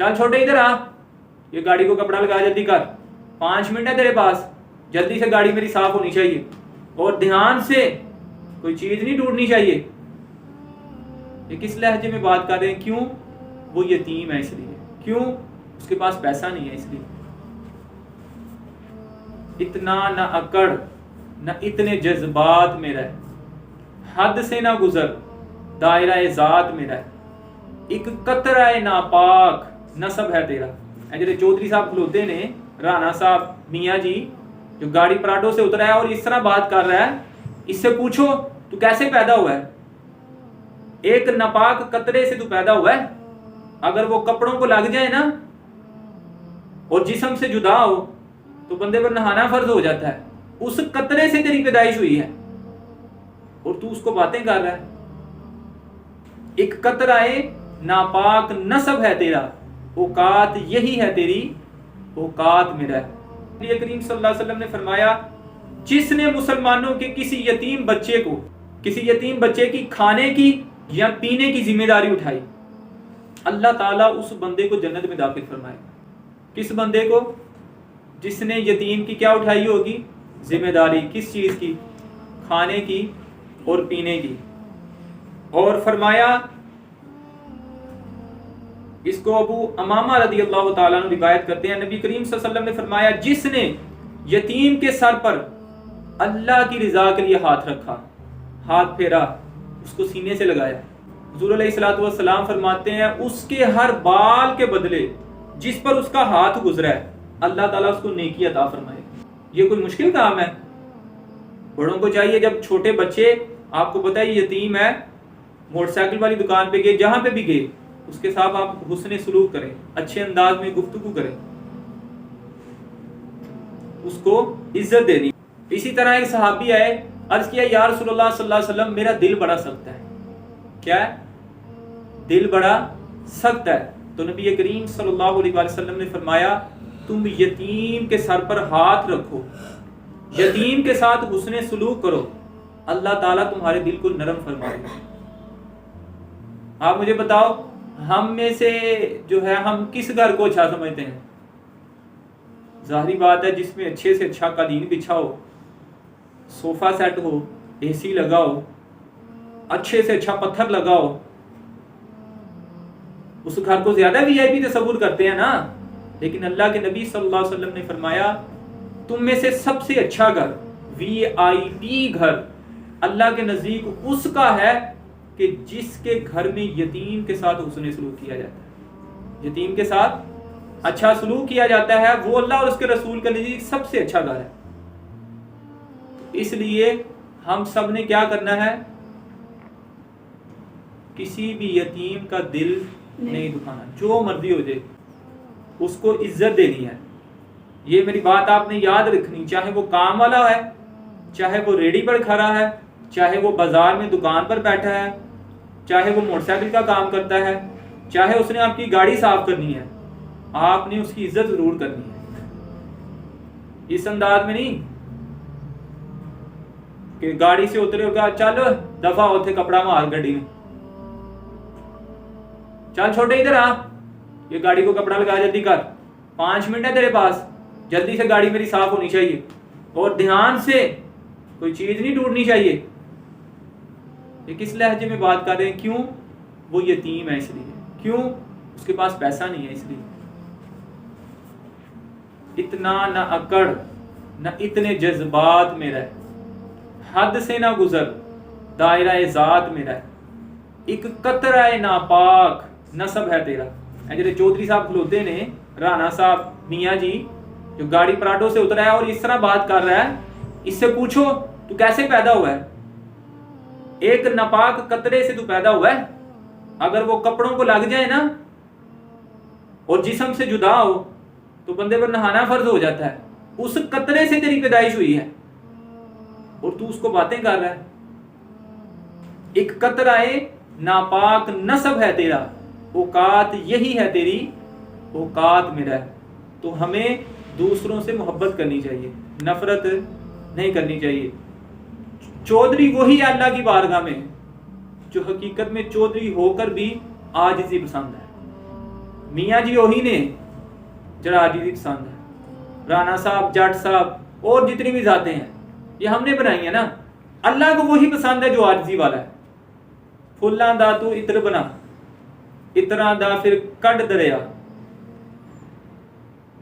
चल छोटे इधर आ, ये गाड़ी को कपड़ा लगा, जल्दी कर, 5 मिनट है तेरे पास, जल्दी से गाड़ी मेरी साफ होनी चाहिए और ध्यान से, कोई चीज नहीं टूटनी चाहिए। ये किस लहजे में बात कर रहे हैं? क्यों? वो यतीम है इसलिए। क्यों? उसके पास पैसा नहीं है इसलिए। इतना ना अकड़ ना इतने जज्बात में रह, हद से ना गुजर, दायरा ज़ात में रह, एक कतरा नापाक नसब है तेरा। ਜਿਹੜੇ चौधरी साहब खलोते ने, राणा साहब मियाँ जी, जो गाड़ी पराडो से उतरा है और इस तरह बात कर रहा है, इससे पूछो तू कैसे पैदा हुआ है? एक नापाक कतरे से तू पैदा हुआ है। अगर वो कपड़ों को लग जाए ना और जिस्म से जुदा हो तो बंदे पर नहाना फर्ज हो जाता है। उस कतरे से तेरी पैदाइश हुई है और तू उसको बातें कर रहा है। एक कतराए नापाक नसब है तेरा, औकात यही है तेरी, औकात मेरा है। नबी करीम सल्लल्लाहु अलैहि वसल्लम ने फरमाया, जिसने मुसलमानों के किसी यतीम बच्चे की खाने की या पीने की जिम्मेदारी उठाई, अल्लाह ताला उस बंदे को जन्नत में दाखिल फरमाएगा। किस बंदे को? जिसने यतीम की क्या उठाई होगी? जिम्मेदारी। किस चीज की? खाने की और पीने की। और फरमाया, इसको अबू अमामा रदी अल्लाह ताला अन्हु रिवायत करते हैं, नबी करीम सल्लल्लाहु अलैहि वसल्लम ने फरमाया, जिसने यतीम के सर पर अल्लाह की रजा के लिए हाथ रखा, हाथ फेरा, उसको सीने से लगाया, हुजूर अलैहिस्सलातु वस्सलाम फरमाते हैं, उसके हर बाल के बदले जिस पर उसका हाथ गुजरा है, अल्लाह ताला उसको नेकी अता फरमाएगा। ये कोई मुश्किल काम है? बड़ों को चाहिए, जब छोटे बच्चे, आपको पता है यतीम है, मोटरसाइकिल वाली दुकान पे गए, जहां पे भी गए, उसके साथ आप हुस्ने सलूक करें, अच्छे अंदाज में गुफ्तगू करें, उसको इज्जत देनी। इसी तरह एक सहाबी आए, अर्ज किया, या रसूलुल्लाह सल्लल्लाहु अलैहि वसल्लम, मेरा दिल बड़ा सख्त है। क्या है? दिल बड़ा सख्त है। तो नबी करीम सल्लल्लाहु अलैहि वसल्लम ने फरमाया, तुम यतीम के सर पर हाथ रखो, यतीम के साथ हुस्ने सलूक करो, अल्लाह ताला तुम्हारे दिल को नरम फरमाएगा। आप मुझे बताओ, हम में से जो है, हम किस घर को अच्छा समझते हैं? जाहिर बात है, जिसमें अच्छे से अच्छा कालीन बिछा हो, सोफा सेट हो, एसी लगा हो, अच्छे से अच्छा पत्थर लगा हो, उस घर को ज्यादा वीआईपी तसव्वुर करते हैं ना। लेकिन अल्लाह के नबी सल्लल्लाहु अलैहि वसल्लम ने फरमाया, तुम में से सबसे अच्छा घर, वीआईपी घर, अल्लाह के नजदीक उसका है कि जिसके घर में यतीम के साथ हुस्ने सलूक किया जाता है, यतीम के साथ अच्छा सलूक किया जाता है, वो अल्लाह और उसके रसूल के नजदीक सबसे अच्छा घर है। इसलिए हम सब ने क्या करना है? किसी भी यतीम का दिल नहीं दुखाना, जो मर्जी हो जाए, उसको इज्जत देनी है। ये मेरी बात आपने याद रखनी, चाहे वो काम वाला है, चाहे वो रेडी पर खड़ा है, चाहे वो बाजार में दुकान पर बैठा है, चाहे वो मोटरसाइकिल का काम करता है, चाहे उसने आपकी गाड़ी साफ करनी है, आपने उसकी इज्जत जरूर करनी है। इस अंदाज में नहीं कि गाड़ी से उतरे होगा, चल दफा होते कपड़ा मार गड्डी में, चल छोटे इधर आ, ये गाड़ी को कपड़ा लगा, जल्दी कर, 5 मिनट है तेरे पास, जल्दी से गाड़ी मेरी साफ होनी चाहिए और ध्यान से, कोई चीज नहीं टूटनी चाहिए। ये किस लहजे में बात कर रहे हैं? क्यों? वो यतीम है इसलिए। क्यों? उसके पास पैसा नहीं है इसलिए। इतना ना अकड़ ना इतने जज्बात में रह, हद से ना गुजर, दायरा ज़ात में रह, एक कतरा नापाक नसब है तेरा। ਜਿਹੜੇ चौधरी साहब खलोते ने, राणा साहब मियाँ जी, जो गाड़ी पराडो से उतरा है और इस तरह बात कर रहा है, इससे पूछो तू कैसे पैदा हुआ है? एक नापाक कतरे से तू पैदा हुआ है। अगर वो कपड़ों को लग जाए ना और जिस्म से जुदा हो तो बंदे पर नहाना फर्ज हो जाता है। उस कतरे से तेरी पैदाइश हुई है और तू उसको बातें कर रहा है। एक कतराए नापाक नसब है तेरा, औकात यही है तेरी, औकात मेरा है। तो हमें दूसरों से मोहब्बत करनी चाहिए, नफरत नहीं करनी चाहिए। चौधरी वही अल्लाह की बारगाह में जो हकीकत में चौधरी होकर भी आजिज़ी पसंद है। میاں جی وہی نے جڑا عاجزی پسند ہے. رانا صاحب، جٹ صاحب اور جتنی بھی ذاتیں ہیں یہ ہم نے بنائی ہیں نا. اللہ کو وہی پسند ہے جو عاجزی والا ہے. پھلاں دا تو عطر بنا، عطراں دا پھر کڈ دریا،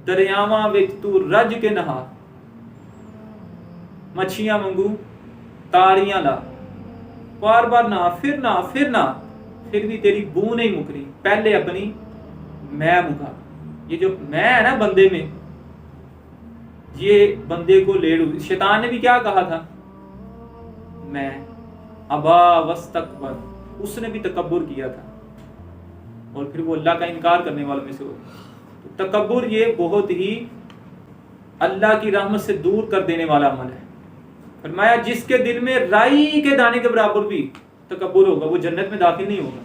دریاواں وچ تو رج کے نہا، مچھیاں منگو تاریاں لا، بار بار نہ پھر بھی تیری بو نہیں مکری، پہلے اپنی میں مکا. یہ جو میں ہے نا بندے میں، یہ بندے کو لے لو. شیطان نے بھی کیا کہا تھا؟ میں ابا واستکبر، اس نے بھی تکبر کیا تھا اور پھر وہ اللہ کا انکار کرنے والوں میں سے ہو. تو تکبر یہ بہت ہی اللہ کی رحمت سے دور کر دینے والا عمل ہے. فرمایا جس کے دل میں رائی کے دانے کے برابر بھی تکبر ہوگا وہ جنت میں داخل نہیں ہوگا.